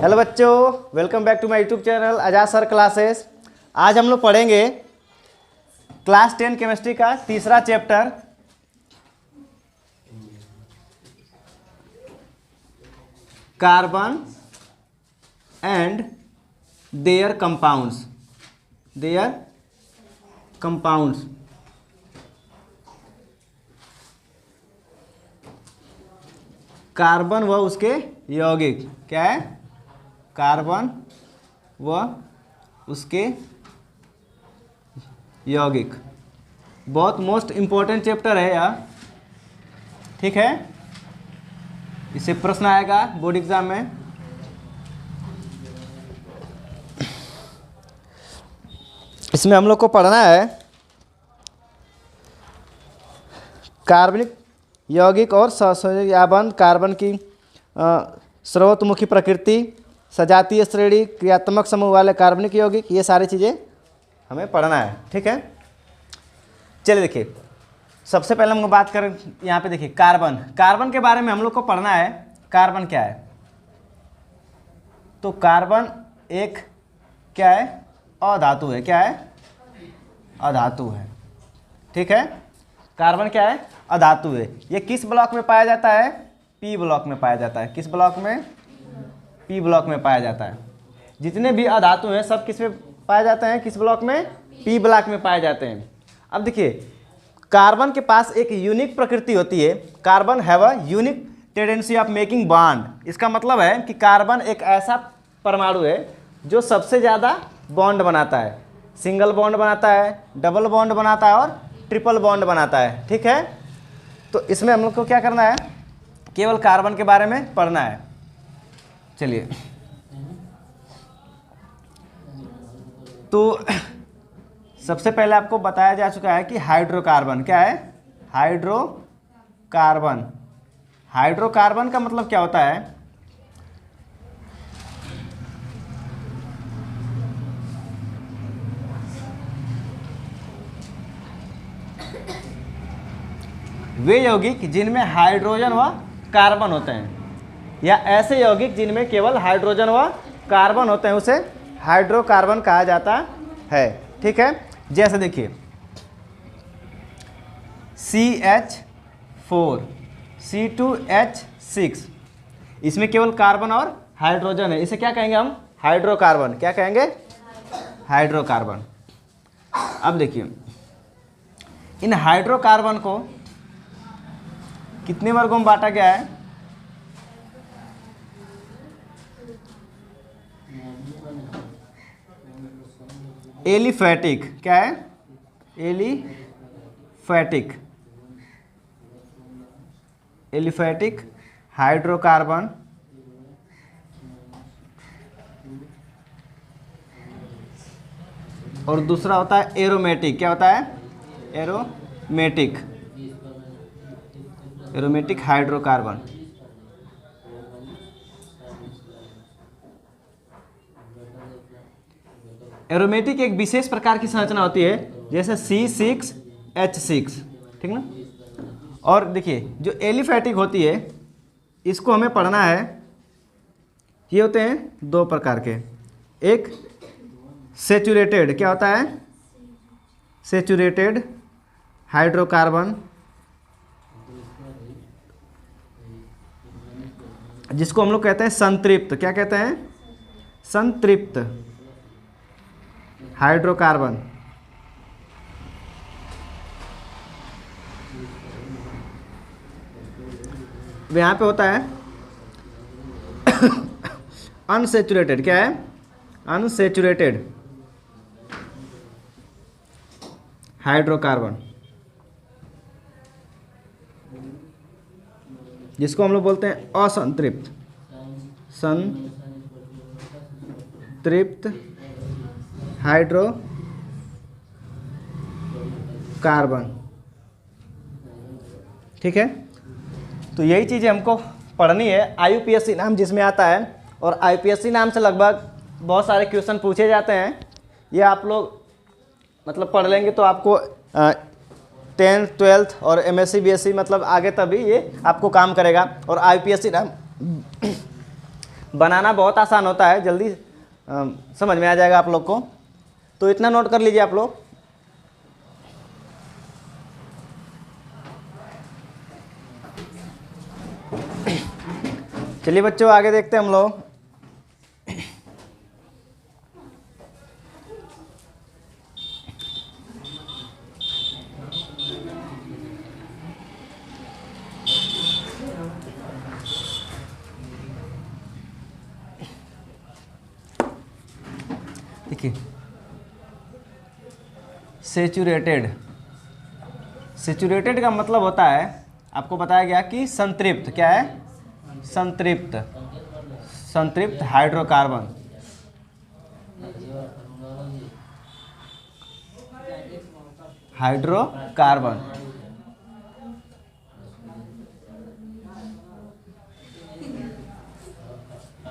Hello बच्चों, welcome back to my YouTube channel Azad sir classes. आज हम लोग पढ़ेंगे क्लास 10 केमिस्ट्री का तीसरा chapter carbon and their compounds. Carbon व उसके यौगिक। क्या है? कार्बन व उसके यौगिक। बहुत मोस्ट इम्पोर्टेंट चैप्टर है यह, ठीक है। इससे प्रश्न आएगा बोर्ड एग्जाम में। इसमें हम लोग को पढ़ना है कार्बनिक यौगिक और सहसंयोजक याबंद, कार्बन की स्रोतमुखी प्रकृति, सजातीय श्रेणी, क्रियात्मक समूह वाले कार्बनिक यौगिक, ये सारी चीज़ें हमें पढ़ना है, ठीक है। चलिए देखिए, सबसे पहले हम लोग बात करें यहाँ पे। देखिए कार्बन के बारे में हम लोग को पढ़ना है। कार्बन क्या है? तो कार्बन एक क्या है? अधातु है। क्या है? अधातु है, ठीक है। कार्बन क्या है? अधातु है। ये किस ब्लॉक में पाया जाता है? पी ब्लॉक में पाया जाता है। किस ब्लॉक में? पी ब्लॉक में पाया जाता है। जितने भी अधातु हैं सब किस में पाए जाते हैं? किस ब्लॉक में? पी ब्लॉक में पाए जाते हैं। अब देखिए, कार्बन के पास एक यूनिक प्रकृति होती है। Carbon have a unique tendency of making bond. इसका मतलब है कि कार्बन एक ऐसा परमाणु है जो सबसे ज़्यादा बॉन्ड बनाता है। सिंगल बॉन्ड बनाता है, डबल बॉन्ड बनाता है और ट्रिपल बॉन्ड बनाता है, ठीक है। तो इसमें हम लोग को क्या करना है? केवल कार्बन के बारे में पढ़ना है। चलिए, तो सबसे पहले आपको बताया जा चुका है कि हाइड्रोकार्बन क्या है? हाइड्रोकार्बन। हाइड्रोकार्बन का मतलब क्या होता है? वे यौगिक जिनमें हाइड्रोजन व कार्बन होते हैं, या ऐसे यौगिक जिनमें केवल हाइड्रोजन व कार्बन होते हैं, उसे हाइड्रोकार्बन कहा जाता है, ठीक है। जैसे देखिए CH4, C2H6, इसमें केवल कार्बन और हाइड्रोजन है। इसे क्या कहेंगे हम? हाइड्रोकार्बन। क्या कहेंगे? हाइड्रोकार्बन। अब देखिए, इन हाइड्रोकार्बन को कितने वर्गों में बांटा गया है? एलिफैटिक। क्या है? एलिफैटिक हाइड्रोकार्बन, और दूसरा होता है एरोमेटिक। क्या होता है? Aromatic hydrocarbon. एरोमेटिक एक विशेष प्रकार की संरचना होती है, जैसे C6H6, ठीक ना। और देखिए, जो एलिफैटिक होती है इसको हमें पढ़ना है। ये होते हैं दो प्रकार के। एक सेचुरेटेड। क्या होता है? सेचुरेटेड हाइड्रोकार्बन, जिसको हम लोग कहते हैं संतृप्त। क्या कहते हैं? संतृप्त हाइड्रोकार्बन। यहाँ पे होता है अनसेचुरेटेड। क्या है? अनसेचुरेटेड हाइड्रोकार्बन, जिसको हम लोग बोलते हैं असंतृप्त। संतृप्त हाइड्रोकार्बन, ठीक है। तो यही चीज़ें हमको पढ़नी है। IUPAC नाम जिसमें आता है, और IUPAC नाम से लगभग बहुत सारे क्वेश्चन पूछे जाते हैं। ये आप लोग मतलब पढ़ लेंगे तो आपको 10th 12th और MSc BSc मतलब आगे तभी ये आपको काम करेगा। और IUPAC नाम बनाना बहुत आसान होता है, जल्दी समझ में आ जाएगा आप लोग को। तो इतना नोट कर लीजिए आप लोग। चलिए बच्चों आगे देखते हैं हम लोग। देखिए सेचुरेटेड, सेचुरेटेड का मतलब होता है, आपको बताया गया कि संतृप्त, क्या है, संतृप्त, संतृप्त हाइड्रोकार्बन। हाइड्रोकार्बन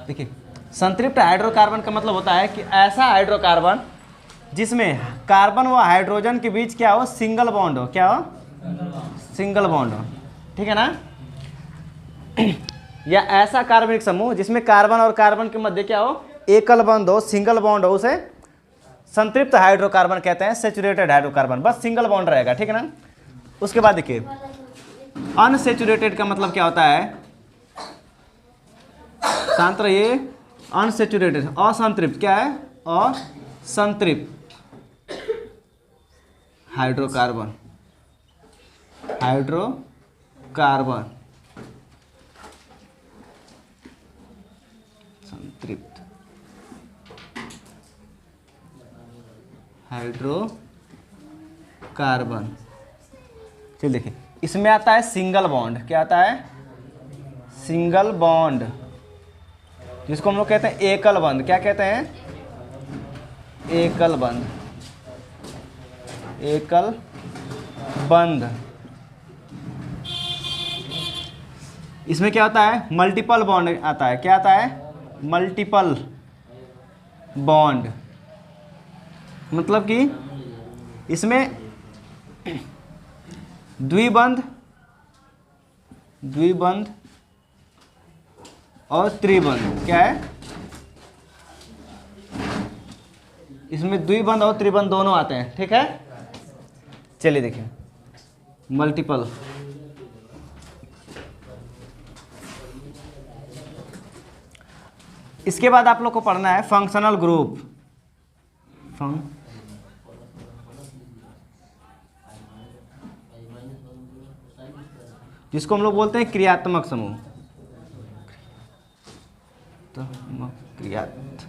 देखिए, संतृप्त हाइड्रोकार्बन का मतलब होता है कि ऐसा हाइड्रोकार्बन जिसमें कार्बन व हाइड्रोजन के बीच क्या हो, सिंगल बॉन्ड हो, क्या हो, सिंगल बॉन्ड हो, ठीक है ना। या ऐसा कार्बनिक समूह जिसमें कार्बन और कार्बन के मध्य क्या हो, एकल बंध हो, सिंगल बॉन्ड हो, उसे संतृप्त हाइड्रोकार्बन कहते हैं, सेचुरेटेड हाइड्रोकार्बन, बस सिंगल बॉन्ड रहेगा, ठीक है ना। उसके बाद देखिए अनसेचुरेटेड का मतलब क्या होता है, शांत रहिए, अनसेचुरेटेड, असंतृप्त, क्या है, असंतृप्त हाइड्रोकार्बन, हाइड्रोकार्बन संतृप्त हाइड्रोकार्बन। चलिए देखिए, इसमें आता है सिंगल बॉन्ड, क्या आता है, सिंगल बॉन्ड, जिसको हम लोग कहते हैं एकल बंध, क्या कहते हैं, एकल बंध, एकल बंध। इसमें क्या होता है, मल्टीपल बॉन्ड आता है, क्या आता है, मल्टीपल बॉन्ड, मतलब कि इसमें द्विबंध, द्विबंध और त्रिबंध, क्या है, इसमें द्विबंध और त्रिबंध दोनों आते हैं, ठीक है। चलिए देखिए मल्टीपल, इसके बाद आप लोग को पढ़ना है फंक्शनल ग्रुप, जिसको हम लोग बोलते हैं क्रियात्मक समूह, क्रियात्मक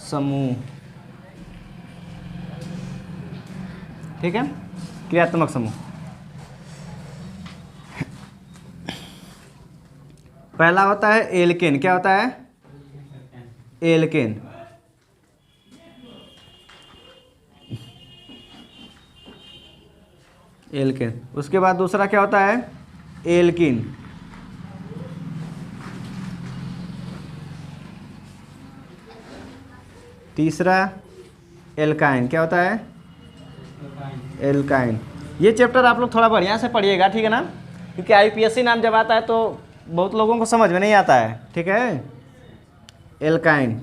समूह, ठीक है, क्रियात्मक समूह। पहला होता है एल्केन, क्या होता है, एल्केन, एल्केन। उसके बाद दूसरा क्या होता है, एल्कीन, तीसरा एल्काइन, क्या होता है, एल्काइन। ये चैप्टर आप लोग थोड़ा बढ़िया से पढ़िएगा, ठीक है ना, क्योंकि आईपीएससी नाम जब आता है तो बहुत लोगों को समझ में नहीं आता है, ठीक है, एल्काइन।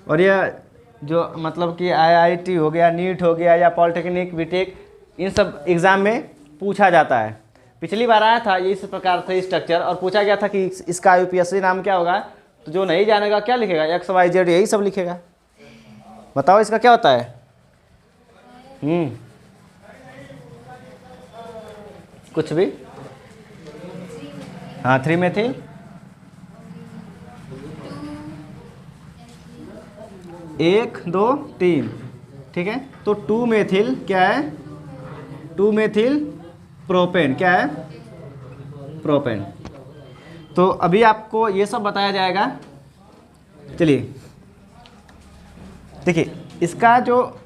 और यह जो मतलब कि आईआईटी हो गया, नीट हो गया, या पॉलिटेक्निक, बीटेक, इन सब एग्ज़ाम में पूछा जाता है। पिछली बार आया था ये इस प्रकार से स्ट्रक्चर, और पूछा गया था कि इसका यूपीएससी नाम क्या होगा, तो जो नहीं जानेगा क्या लिखेगा, एक्स वाई जेड यही सब लिखेगा। बताओ इसका क्या होता है, कुछ भी, हाँ, 3 मेथिल, एक, दो, तीन, ठीक है। तो 2 मेथिल क्या है, 2 मेथिल प्रोपेन, क्या है, प्रोपेन। तो अभी आपको ये सब बताया जाएगा। चलिए देखिए, इसका जो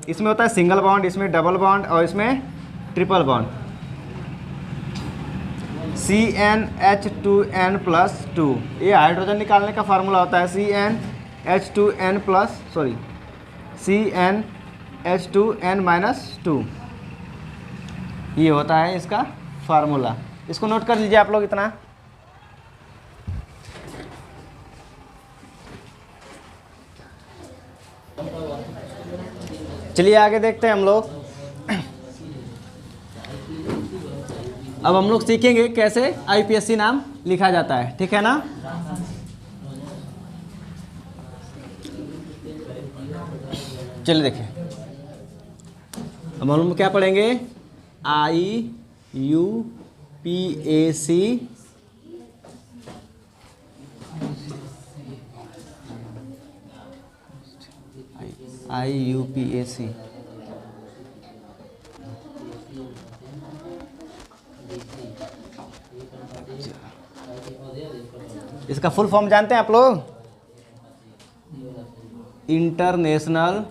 इसमें होता है सिंगल बॉन्ड, इसमें डबल बॉन्ड और इसमें ट्रिपल बॉन्ड। CnH2n+2, ये हाइड्रोजन निकालने का फार्मूला होता है, CnH2n-2, ये होता है इसका फार्मूला, इसको नोट कर लीजिए आप लोग इतना। चलिए आगे देखते हैं हम लोग। अब हम लोग सीखेंगे कैसे आईपीएससी नाम लिखा जाता है, ठीक है ना। चलिए देखिए, अब हम लोग क्या पढ़ेंगे, IUPAC इसका फुल फॉर्म जानते हैं आप लोग, international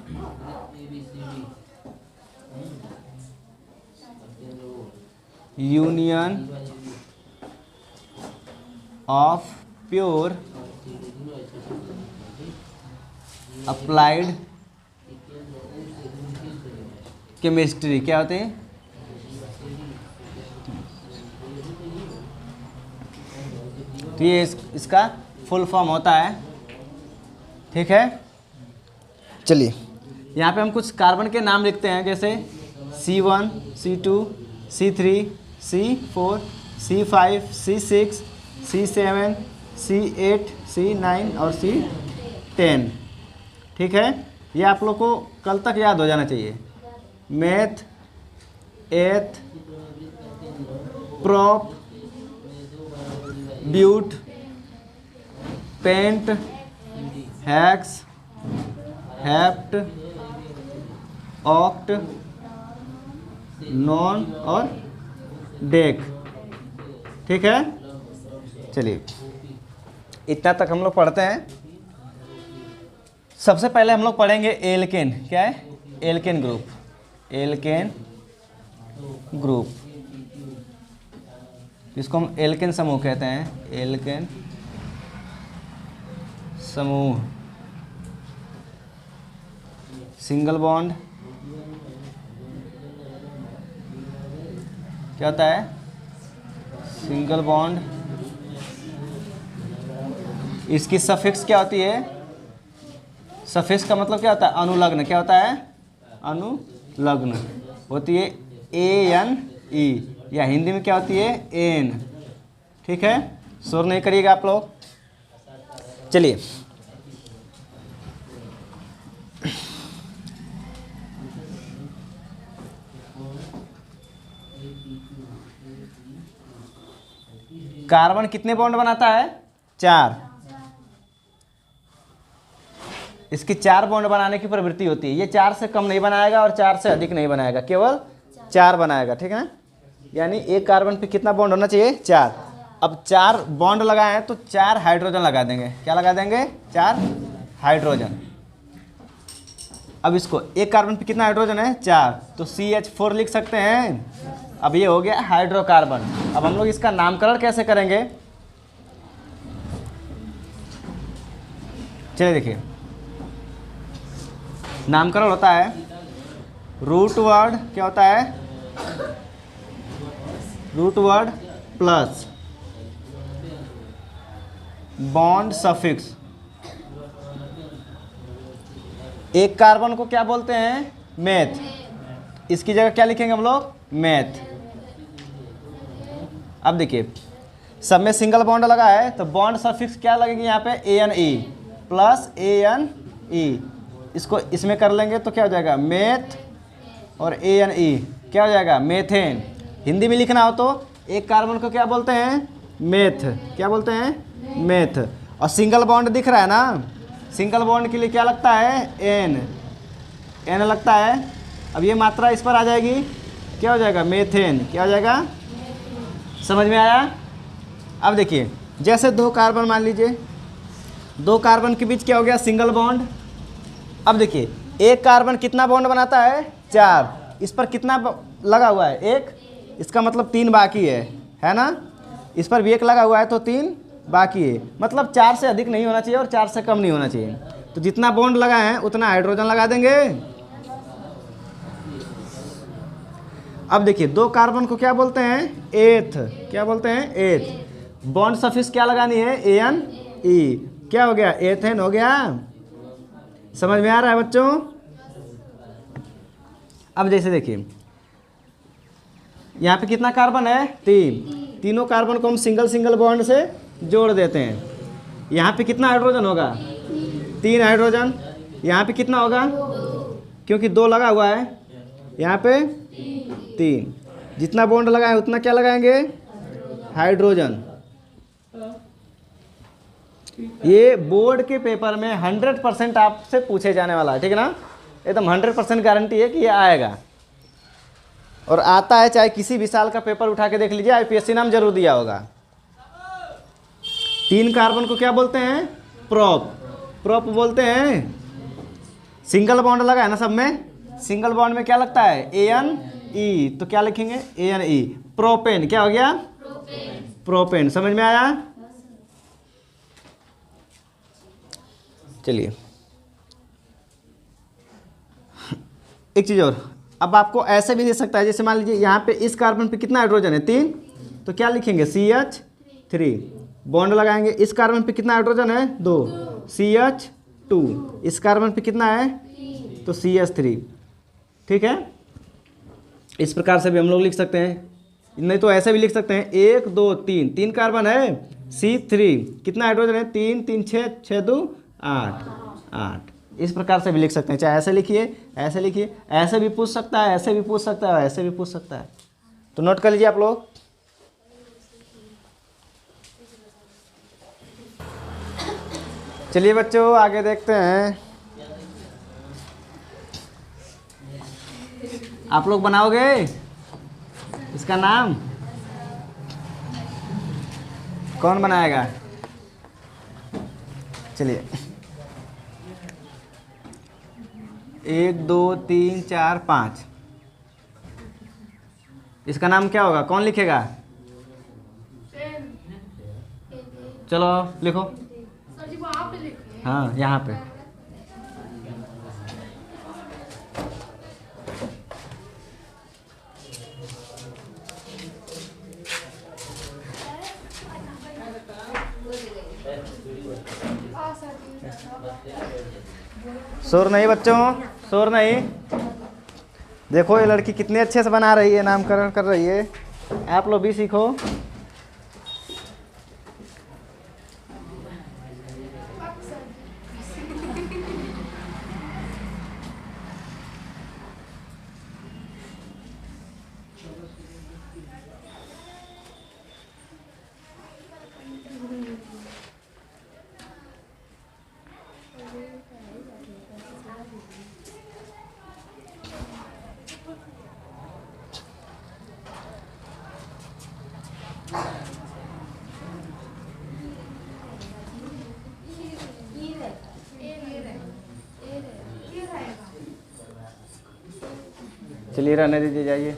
union of pure applied chemistry. क्या होते हैं, तो ये इसका फुल फॉर्म होता है, ठीक है। चलिए यहाँ पे हम कुछ कार्बन के नाम लिखते हैं, जैसे C1, C2, C3, C4, C5, C6, C7, C8, C9 और C10, ठीक है। ये आप लोग को कल तक याद हो जाना चाहिए। Meth, eth, prop, but, pent, hex, hept, oct, non और डेक, ठीक है। चलिए इतना तक हम लोग पढ़ते हैं। सबसे पहले हम लोग पढ़ेंगे एल्केन। क्या है, एल्केन ग्रुप, एल्केन ग्रुप, इसको हम एल्केन समूह कहते हैं, एल्केन समूह। सिंगल बॉन्ड क्या होता है, सिंगल बॉन्ड। इसकी सफिक्स क्या होती है, सफिक्स का मतलब क्या होता है, अनुलग्न। क्या होता है, अनुलग्न होती है ANE, या हिंदी में क्या होती है, एन, ठीक है। शोर नहीं करिएगा आप लोग। चलिए कार्बन कितने बॉन्ड बनाता है, 4। इसकी 4 बॉन्ड बनाने की प्रवृत्ति होती है। ये 4 से कम नहीं बनाएगा और 4 से अधिक नहीं बनाएगा, केवल 4 बनाएगा, ठीक है ना। यानी एक कार्बन पे कितना बॉन्ड होना चाहिए, 4। अब 4 बॉन्ड लगाए हैं तो 4 हाइड्रोजन लगा देंगे। क्या लगा देंगे, 4 हाइड्रोजन। अब इसको एक कार्बन पे कितना हाइड्रोजन है, 4, तो CH4 लिख सकते हैं। अब ये हो गया हाइड्रोकार्बन। अब हम लोग इसका नामकरण कैसे करेंगे, चलिए देखिए। नामकरण होता है रूट वर्ड, क्या होता है, root word plus bond suffix. एक कार्बन को क्या बोलते हैं, मेथ। इसकी जगह क्या लिखेंगे हम लोग, मेथ। अब देखिए सब में सिंगल बॉन्ड लगा है तो बॉन्ड सफिक्स क्या लगेगी यहाँ पे, ANE प्लस ANE। इसको इसमें कर लेंगे तो क्या हो जाएगा, मेथ और ANE क्या हो जाएगा, मेथेन। हिंदी में लिखना हो तो एक कार्बन को क्या बोलते हैं, मेथ। क्या बोलते हैं, मेथ। और सिंगल बॉन्ड दिख रहा है ना, सिंगल बॉन्ड के लिए क्या लगता है, N लगता है। अब ये मात्रा इस पर आ जाएगी, क्या हो जाएगा, मेथेन। क्या हो जाएगा, समझ में आया। अब देखिए जैसे 2 कार्बन मान लीजिए, 2 कार्बन के बीच क्या हो गया, सिंगल बॉन्ड। अब देखिए एक कार्बन कितना बॉन्ड बनाता है, 4। इस पर कितना लगा हुआ है, 1। इसका मतलब 3 बाकी है ना। इस पर भी 1 लगा हुआ है तो 3 बाकी है। मतलब 4 से अधिक नहीं होना चाहिए और 4 से कम नहीं होना चाहिए। तो जितना बॉन्ड लगा है उतना हाइड्रोजन लगा देंगे। अब देखिए 2 कार्बन को क्या बोलते हैं, एथ, क्या बोलते हैं, एथ। बॉन्ड सफिक्स क्या लगानी है, एन ई, क्या हो गया, एथेन हो गया। समझ में आ रहा है बच्चों। अब जैसे देखिए यहाँ पे कितना कार्बन है, 3, तीनों कार्बन को हम सिंगल सिंगल बॉन्ड से जोड़ देते हैं। यहाँ पे कितना हाइड्रोजन होगा, 3 हाइड्रोजन। यहाँ पे कितना होगा, क्योंकि 2 लगा हुआ है, यहाँ पे 3। जितना बॉन्ड लगाए उतना क्या लगाएंगे, हाइड्रोजन। ये बोर्ड के पेपर में 100% आपसे पूछे जाने वाला है, ठीक है ना, एकदम 100% गारंटी है कि ये आएगा और आता है। चाहे किसी भी साल का पेपर उठा के देख लीजिए, आईपीएससी नाम जरूर दिया होगा। 3 कार्बन को क्या बोलते हैं, प्रोप, प्रोप बोलते हैं। सिंगल बॉन्ड लगा है ना सब में, सिंगल बॉन्ड में क्या लगता है, एन ई, तो क्या लिखेंगे, एन ई, प्रोपेन। क्या हो गया, प्रोपेन। समझ में आया। चलिए एक चीज़ और, अब आपको ऐसे भी दे सकता है, जैसे मान लीजिए यहाँ पे इस कार्बन पे कितना हाइड्रोजन है, 3, तो क्या लिखेंगे, CH3। बॉन्ड लगाएंगे, इस कार्बन पे कितना हाइड्रोजन है, 2, CH2। इस कार्बन पे कितना है, तो CH3। ठीक है, इस प्रकार से भी हम लोग लिख सकते हैं, नहीं तो ऐसे भी लिख सकते हैं, 1 2 3, 3 कार्बन है, C3, कितना हाइड्रोजन है, 3 3 6, 6 2 8, 8। इस प्रकार से भी लिख सकते हैं, चाहे ऐसे लिखिए, ऐसे लिखिए, ऐसे भी पूछ सकता है, ऐसे भी पूछ सकता है, ऐसे भी पूछ सकता है। तो नोट कर लीजिए आप लोग। चलिए बच्चों आगे देखते हैं। आप लोग बनाओगे इसका नाम, कौन बनाएगा, चलिए 1 2 3 4 5, इसका नाम क्या होगा, कौन लिखेगा, चलो लिखो। हाँ यहाँ पे शोर नहीं बच्चों, शोर नहीं। देखो ये लड़की कितने अच्छे से बना रही है, नामकरण कर रही है, आप लोग भी सीखो। चलिए रहने दीजिए, जाइए।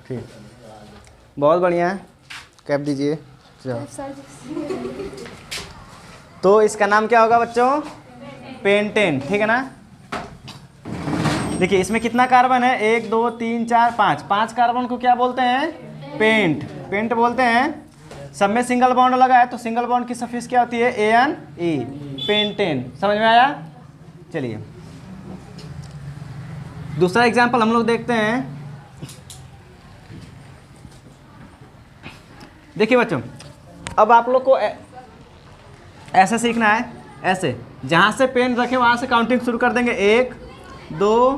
ठीक, बहुत बढ़िया, कैप दीजिए। तो इसका नाम क्या होगा बच्चों, पेंटेन, ठीक है ना। देखिए इसमें कितना कार्बन है, 1 2 3 4 5, 5 कार्बन को क्या बोलते हैं, पेंट, पेंट बोलते हैं। सब में सिंगल बॉन्ड लगा है, तो सिंगल बॉन्ड की सफिक्स क्या होती है, एन ई, पेंटेन। समझ में आया। चलिए दूसरा एग्जांपल हम लोग देखते हैं। देखिए बच्चों, अब आप लोग को ऐसे सीखना है, ऐसे जहाँ से पेन रखे वहाँ से काउंटिंग शुरू कर देंगे, 1 2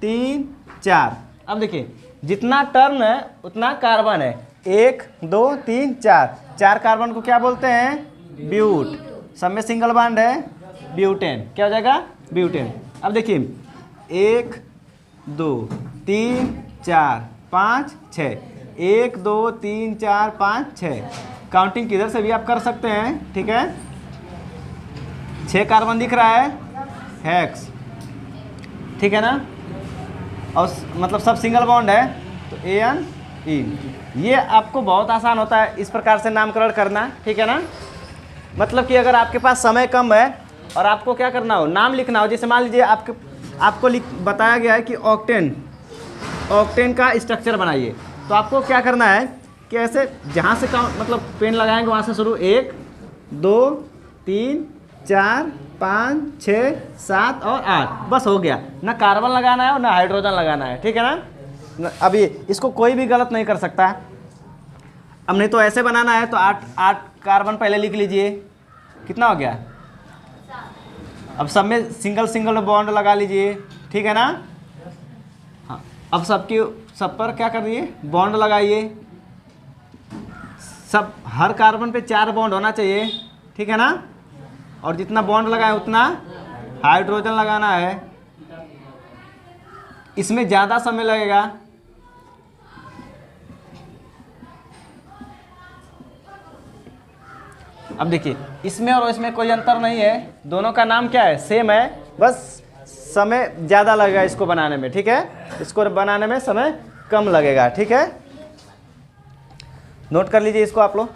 3 4। अब देखिए जितना टर्न है उतना कार्बन है, 1 2 3 4, 4 कार्बन को क्या बोलते हैं, ब्यूट। सब में सिंगल बॉन्ड है, ब्यूटेन। क्या हो जाएगा, ब्यूटेन। अब देखिए 1 2 3 4 5 6, 1 2 3 4 5 6। काउंटिंग किधर से भी आप कर सकते हैं, ठीक है। 6 कार्बन दिख रहा है, हेक्स, ठीक है ना, और मतलब सब सिंगल बॉन्ड है, तो एन ई। ये आपको बहुत आसान होता है इस प्रकार से नामकरण करना, ठीक है ना। मतलब कि अगर आपके पास समय कम है और आपको क्या करना हो, नाम लिखना हो, जैसे मान लीजिए आपको बताया गया है कि ऑक्टेन का स्ट्रक्चर बनाइए, तो आपको क्या करना है कि ऐसे जहाँ से मतलब पेन लगाएंगे वहाँ से शुरू, 1 2 3 4 5 6 7 और 8, बस हो गया। ना कार्बन लगाना है और ना हाइड्रोजन लगाना है, ठीक है ना। अब ये इसको कोई भी गलत नहीं कर सकता। अब नहीं तो ऐसे बनाना है तो 8 कार्बन पहले लिख लीजिए, कितना हो गया। अब सब में सिंगल सिंगल बॉन्ड लगा लीजिए, ठीक है ना। हाँ, अब सब पर क्या कर दिए, बॉन्ड लगाइए। सब हर कार्बन पे 4 बॉन्ड होना चाहिए, ठीक है ना। और जितना बॉन्ड लगाए उतना हाइड्रोजन लगाना है। इसमें ज़्यादा समय लगेगा। अब देखिए इसमें और इसमें कोई अंतर नहीं है, दोनों का नाम क्या है, सेम है, बस समय ज़्यादा लगेगा इसको बनाने में, ठीक है। इसको बनाने में समय कम लगेगा, ठीक है। नोट कर लीजिए इसको आप लोग।